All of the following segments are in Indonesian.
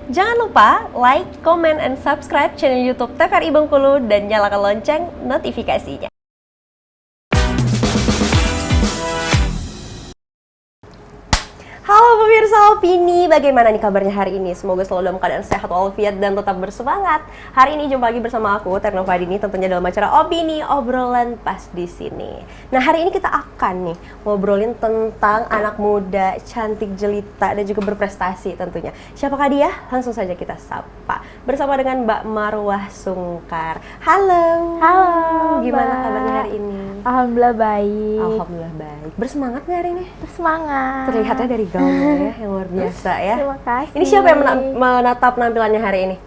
Jangan lupa like, comment, and subscribe channel YouTube TVRI Bengkulu dan nyalakan lonceng notifikasinya. Halo pemirsa Opini, bagaimana nih kabarnya hari ini? Semoga selalu dalam keadaan sehat walafiat dan tetap bersemangat. Hari ini jumpa lagi bersama aku, Terno Fadini, tentunya dalam acara Opini, obrolan pas di sini. Nah, hari ini kita akan nih ngobrolin tentang anak muda, cantik jelita dan juga berprestasi tentunya. Siapakah dia? Langsung saja kita sapa bersama dengan Mbak Marwah Sungkar. Halo. Halo. Gimana Mbak. kabarnya hari ini? Alhamdulillah baik. Alhamdulillah baik. Bersemangat nggak hari ini? Bersemangat. Terlihatnya dari gaunnya ya, yang luar biasa ya. Terima kasih. Ini siapa yang menatap penampilannya hari ini?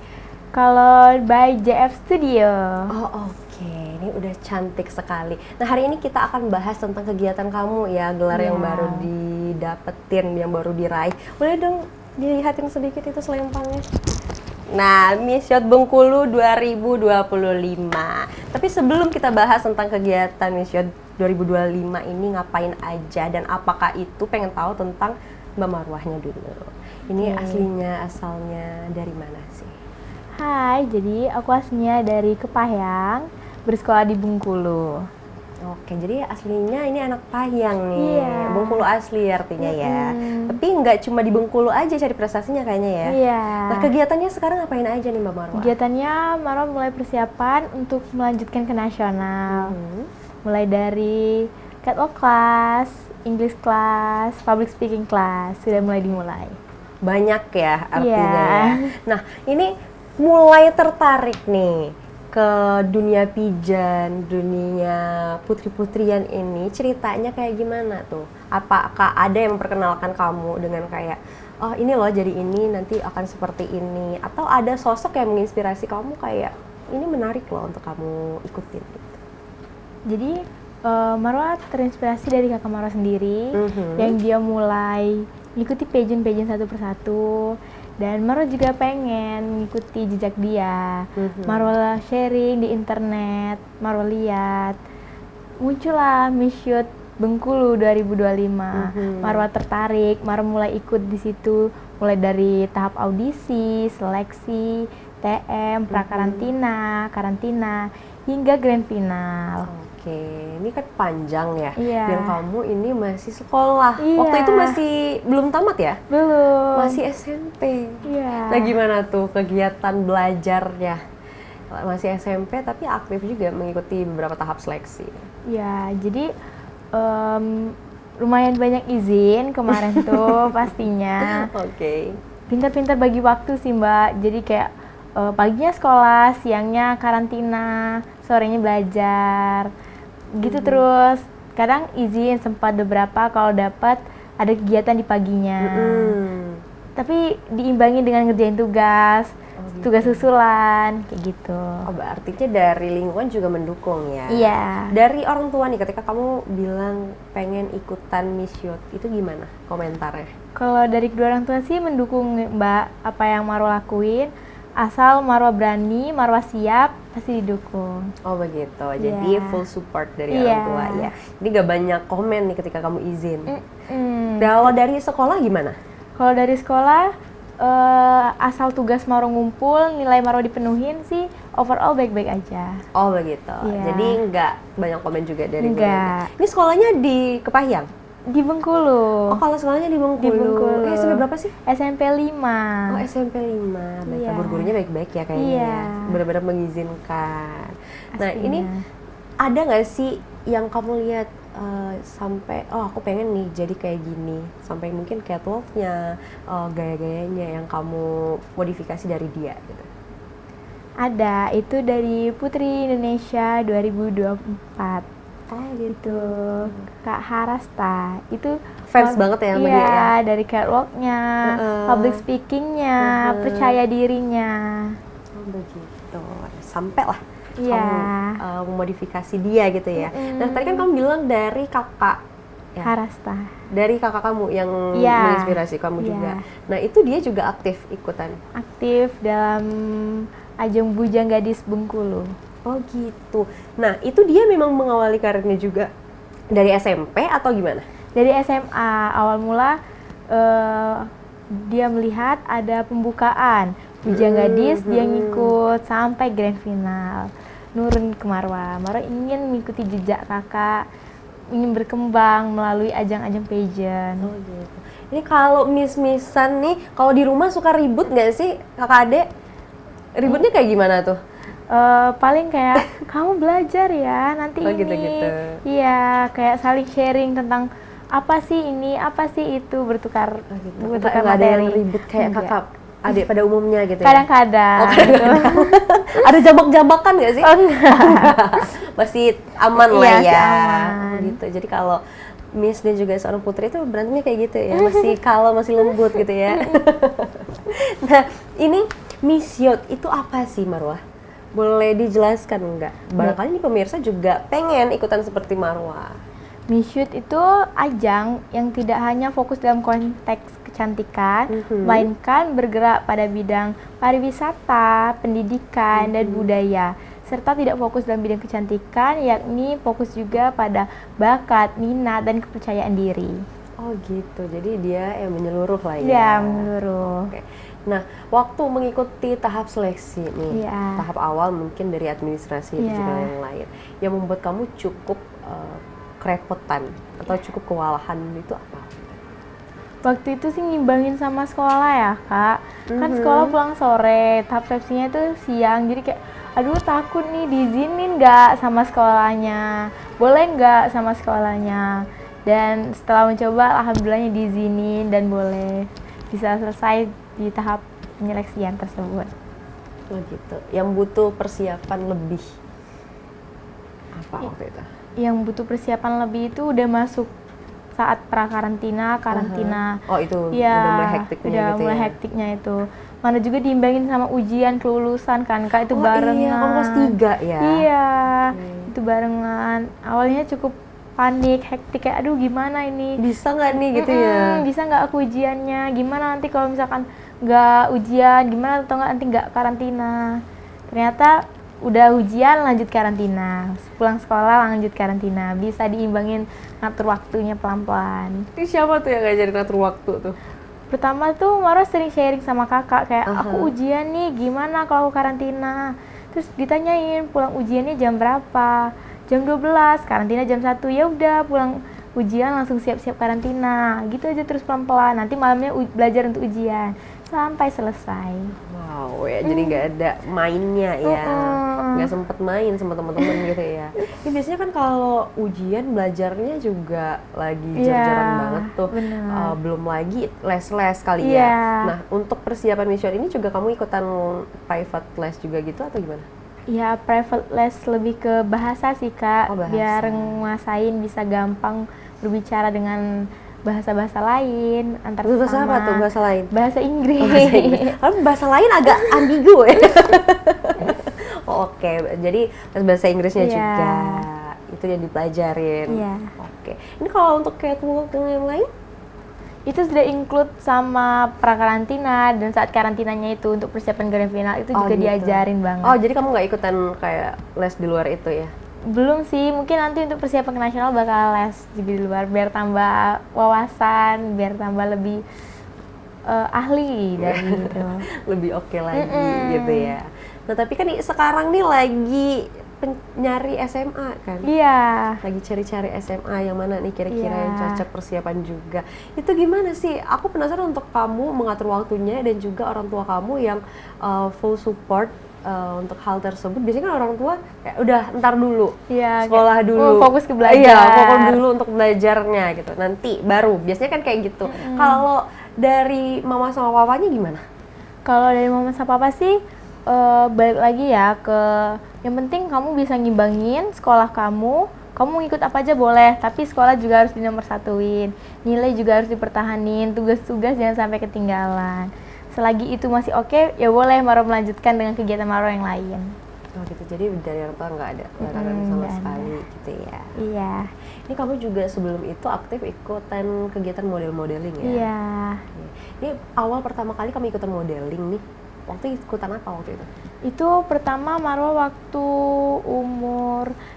Kalau by JF Studio. Oh oke, ini udah cantik sekali. Nah hari ini kita akan bahas tentang kegiatan kamu ya, gelar yang baru didapetin, yang baru diraih. Boleh dong dilihatin sedikit itu selempangnya? Nah, Miss Youth Bengkulu 2025. Tapi sebelum kita bahas tentang kegiatan Miss Youth 2025 ini ngapain aja dan apakah itu, pengen tahu tentang Mbak Marwahnya dulu. Ini aslinya, asalnya dari mana sih? Hai, jadi aku aslinya dari Kepayang, bersekolah di Bengkulu. Oke, jadi aslinya ini anak Payang nih, Iya. Bengkulu asli artinya ya. Tapi nggak cuma di Bengkulu aja cari prestasinya kayaknya ya. Iya. Nah kegiatannya sekarang ngapain aja nih Mbak Marwah? Kegiatannya Marwa mulai persiapan untuk melanjutkan ke nasional. Mulai dari catwalk class, English class, public speaking class, sudah mulai dimulai. Banyak ya artinya Iya. ya. Nah ini mulai tertarik nih ke dunia pijan, dunia putri-putrian ini, ceritanya kayak gimana tuh? Apakah ada yang memperkenalkan kamu dengan kayak, oh ini loh jadi ini, nanti akan seperti ini, atau ada sosok yang menginspirasi kamu kayak, ini menarik loh untuk kamu ikutin gitu? Jadi Marwa terinspirasi dari kakak Marwa sendiri, yang dia mulai mengikuti pageant satu persatu, dan Marwa juga pengen mengikuti jejak dia. Marwa sharing di internet, Marwa lihat, muncullah Miss Youth Bengkulu 2025. Marwa tertarik, Marwa mulai ikut di situ, mulai dari tahap audisi, seleksi, TM, prakarantina, karantina, hingga grand final. Oke, ini kan panjang ya. Iya. Dan kamu ini masih sekolah. Iya. Waktu itu masih belum tamat ya? Belum. Masih SMP. Iya. Nah gimana tuh kegiatan belajarnya? Masih SMP tapi aktif juga mengikuti beberapa tahap seleksi. Ya, jadi lumayan banyak izin kemarin tuh pastinya. Oke. Pintar-pintar bagi waktu sih Mbak. Jadi kayak paginya sekolah, siangnya karantina, sorenya belajar. Gitu terus. Kadang izin sempat beberapa kalau dapat ada kegiatan di paginya. Tapi diimbangi dengan ngerjain tugas, tugas susulan, kayak gitu. Oh, artinya dari lingkungan juga mendukung ya? Iya. Dari orang tua nih, ketika kamu bilang pengen ikutan Miss Youth, itu gimana komentarnya? Kalau dari kedua orang tua sih mendukung Mbak apa yang Marwa lakuin. Asal Marwa berani, Marwa siap, pasti didukung. Oh begitu, jadi full support dari orang tua ya. Jadi gak banyak komen nih ketika kamu izin. Kalau dari sekolah gimana? Kalau dari sekolah, asal tugas Marwa ngumpul, nilai Marwa dipenuhin sih, overall baik-baik aja. Oh begitu, jadi nggak banyak komen juga dari Nggak. Ini sekolahnya di Kepayang? Di Bengkulu. Oh kalau sekolahnya di Bengkulu. Di Bengkulu. SMP berapa sih? SMP 5. Oh SMP 5, baiklah. Iya. Guru-gurunya baik-baik ya kayaknya Iya. ya. Benar-benar mengizinkan. Nah Pastinya. ini ada nggak sih yang kamu lihat sampai, oh aku pengen nih jadi kayak gini. Sampai mungkin catwalk-nya, gaya-gayanya yang kamu modifikasi dari dia gitu? Ada, itu dari Putri Indonesia 2024. Oh Itu Kak Harasta. Itu Fans banget ya sama dia ya? dari catwalk-nya, public speaking-nya, percaya dirinya. Oh begitu, sampai lah Iya. kamu memodifikasi dia gitu ya. Nah tadi kan kamu bilang dari kakak ya? Harasta. Dari kakak kamu yang Iya. menginspirasi kamu Iya. juga. Nah itu dia juga aktif ikutan? Aktif dalam ajang Bujang Gadis Bengkulu. Oh gitu. Nah itu dia memang mengawali karirnya juga dari SMP atau gimana? Dari SMA, awal mula dia melihat ada pembukaan Pujian Gadis, dia ngikut sampai grand final. Nurun ke Marwa ingin mengikuti jejak kakak, ingin berkembang melalui ajang-ajang pageant. Oh gitu. Ini kalau miss-missan nih, kalau di rumah suka ribut nggak sih kakak adek? Ributnya kayak gimana tuh? Paling kayak kamu belajar ya nanti Oh, ini. gitu-gitu. Iya, kayak saling sharing tentang apa sih ini, apa sih itu, bertukar Oh, gitu. bertukar Nggak ada yang materi. ribut kayak Enggak. kakak adik pada umumnya gitu ya? Kadang-kadang. Oh, kadang-kadang. Ada jambak-jambakan nggak sih? Oh, enggak. Masih aman lah Iya, ya. masih aman. Gitu. Jadi kalau Miss dan juga seorang putri itu berantemnya kayak gitu ya, masih kalau masih lembut gitu ya. Nah, ini Miss Youth itu apa sih, Marwah? Boleh dijelaskan nggak? Barangkali nih pemirsa juga pengen ikutan seperti Marwah. Miss Youth itu ajang yang tidak hanya fokus dalam konteks kecantikan, melainkan bergerak pada bidang pariwisata, pendidikan, dan budaya, serta tidak fokus dalam bidang kecantikan, yakni fokus juga pada bakat, minat, dan kepercayaan diri. Oh gitu, jadi dia yang menyeluruh lah ya. Ya, menyeluruh. Oke. Nah, waktu mengikuti tahap seleksi nih, Iya. tahap awal mungkin dari administrasi dan Iya. juga yang lain, yang membuat kamu cukup kerepotan atau cukup kewalahan itu apa? Waktu itu sih ngimbangin sama sekolah ya kak, kan sekolah pulang sore, tahap seleksinya itu siang, jadi kayak aduh takut nih diizinin nggak sama sekolahnya, boleh nggak sama sekolahnya, dan setelah mencoba alhamdulillahnya diizinin dan boleh bisa selesai di tahap penyeleksian tersebut. Oh gitu, yang butuh persiapan lebih apa waktu itu? Yang butuh persiapan lebih itu udah masuk saat karantina. Oh itu Ya, udah mulai hektiknya udah gitu mulai ya? hektiknya itu. Mana juga diimbangin sama ujian kelulusan kan kak, itu Oh barengan. iya, kamu kelas 3 ya? Iya, itu barengan. Awalnya cukup panik, hektik kayak aduh gimana ini? Bisa nggak nih gitu ya? Bisa nggak aku ujiannya? Gimana nanti kalau misalkan nggak ujian? Gimana atau nggak nanti nggak karantina? Ternyata udah ujian lanjut karantina, pulang sekolah lanjut karantina, bisa diimbangin ngatur waktunya pelan-pelan. Ini siapa tuh yang ngajarin ngatur waktu tuh? Pertama tuh Mara sering sharing sama kakak kayak aku ujian nih gimana kalau aku karantina, terus ditanyain pulang ujiannya jam berapa, jam 12, karantina jam 1, ya udah pulang ujian langsung siap-siap karantina gitu aja terus pelan-pelan, nanti malamnya belajar untuk ujian sampai selesai. Wow ya, jadi nggak ada mainnya ya, nggak sempet main sama teman-teman gitu ya. Ini biasanya kan kalau ujian belajarnya juga lagi jar-jaran banget tuh, belum lagi les-les kali ya. Nah untuk persiapan mission ini juga kamu ikutan private les juga gitu atau gimana? Ya private les lebih ke bahasa sih kak, biar nguasain bisa gampang berbicara dengan bahasa-bahasa lain antar sesama. Bahasa apa tuh bahasa lain? Bahasa Inggris. Oh, bahasa Inggris. Bahasa lain agak ambigu ya. Oh, oke, jadi bahasa Inggrisnya juga itu yang dipelajarin. Oke. Ini kalau untuk catwalk dan yang lain? Itu sudah include sama prakarantina, dan saat karantinanya itu untuk persiapan grand final itu juga diajarin banget. Oh, jadi kamu nggak ikutan kayak les di luar itu ya? Belum sih, mungkin nanti untuk persiapan ke nasional bakal les juga di luar biar tambah wawasan, biar tambah lebih ahli dari gitu. Lebih oke lagi gitu ya. Nah tapi kan sekarang nih lagi nyari SMA kan? Iya. Lagi cari-cari SMA yang mana nih kira-kira yang cocok persiapan juga. Itu gimana sih? Aku penasaran untuk kamu mengatur waktunya dan juga orang tua kamu yang full support untuk hal tersebut. Biasanya kan orang tua kayak udah ntar dulu, sekolah dulu, fokus ke belajar. Iya, fokus dulu untuk belajarnya gitu. Nanti baru. Biasanya kan kayak gitu. Kalau dari mama sama papanya gimana? Kalau dari mama sama papa sih balik lagi ya ke yang penting kamu bisa ngimbangin sekolah kamu ngikut apa aja boleh, tapi sekolah juga harus dinomorsatuin, nilai juga harus dipertahanin, tugas-tugas jangan sampai ketinggalan. Selagi itu masih oke, ya boleh Maro melanjutkan dengan kegiatan Maro yang lain. Oh gitu, jadi dari orang tua nggak ada larangan sama sekali gitu ya? Iya. Ini kamu juga sebelum itu aktif ikutan kegiatan model-modeling ya? Iya. Ini awal pertama kali kamu ikutan modeling nih, waktu ikutan apa waktu itu? Itu pertama Maro waktu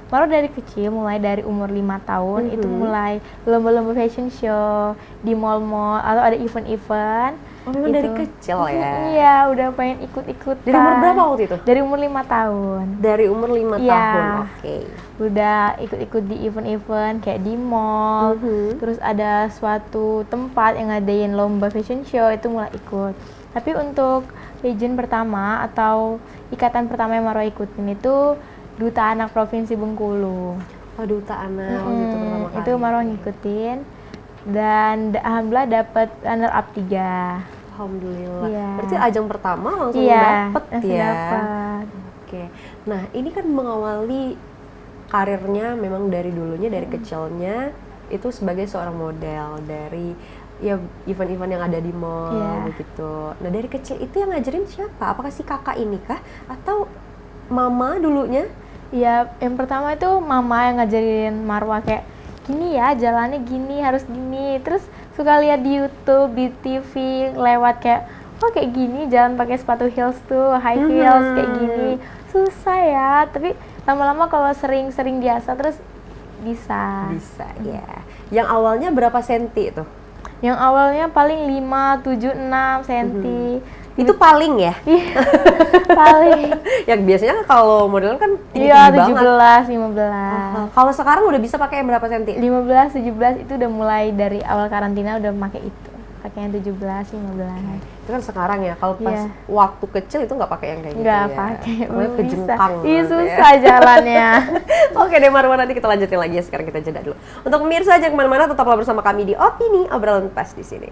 Maro dari kecil, mulai dari umur 5 tahun, itu mulai lomba-lomba fashion show di mall-mall atau ada event-event. Oh, memang dari kecil ya? Iya, udah pengen ikut-ikutan. Dari umur berapa waktu itu? Dari umur 5 tahun. Dari umur 5 Iya. tahun, oke. Udah ikut-ikut di event-event kayak di mall. Terus ada suatu tempat yang ngadain lomba fashion show, itu mulai ikut. Tapi untuk pageant pertama atau ikatan pertama yang Marwa ikutin itu Duta Anak Provinsi Bengkulu. Oh, Duta Anak gitu pertama kali. Itu Marwa ngikutin dan alhamdulillah dapat runner up 3. Alhamdulillah. Iya. Berarti ajang pertama langsung Iya, dapet langsung ya. dapet. Oke. Nah, ini kan mengawali karirnya memang dari dulunya, dari kecilnya itu sebagai seorang model dari ya event-event yang ada di mall Iya. begitu. Nah, dari kecil itu yang ngajarin siapa? Apakah si kakak ini kah atau mama dulunya? Iya, yang pertama itu mama yang ngajarin Marwa kayak gini ya, jalannya gini, harus gini. Terus suka lihat di YouTube, di TV, lewat kayak oh kayak gini jalan pakai sepatu heels tuh, high heels kayak gini. Susah ya, tapi lama-lama kalau sering-sering biasa terus bisa. Bisa ya. Yang awalnya berapa senti tuh? Yang awalnya paling 5, 7, 6 senti. Itu paling ya? Paling. Yang biasanya kalau model kan Iya, tinggi-tinggi banget. 17, 15. Kalau sekarang udah bisa pakai yang berapa senti? 15, 17 itu udah mulai dari awal karantina udah pakai itu. Pakai yang 17, 15. Itu kan sekarang ya, kalau pas Iya. waktu kecil itu nggak pakai yang kayak gitu Nggak ya? pakai, Pokoknya belum bisa. kejengkang Ih, gitu ya. susah jalannya. Oke deh Marwa, nanti kita lanjutin lagi ya, sekarang kita jeda dulu. Untuk pemirsa jangan kemana-mana, tetaplah bersama kami di Opini Obrolan Pas di sini.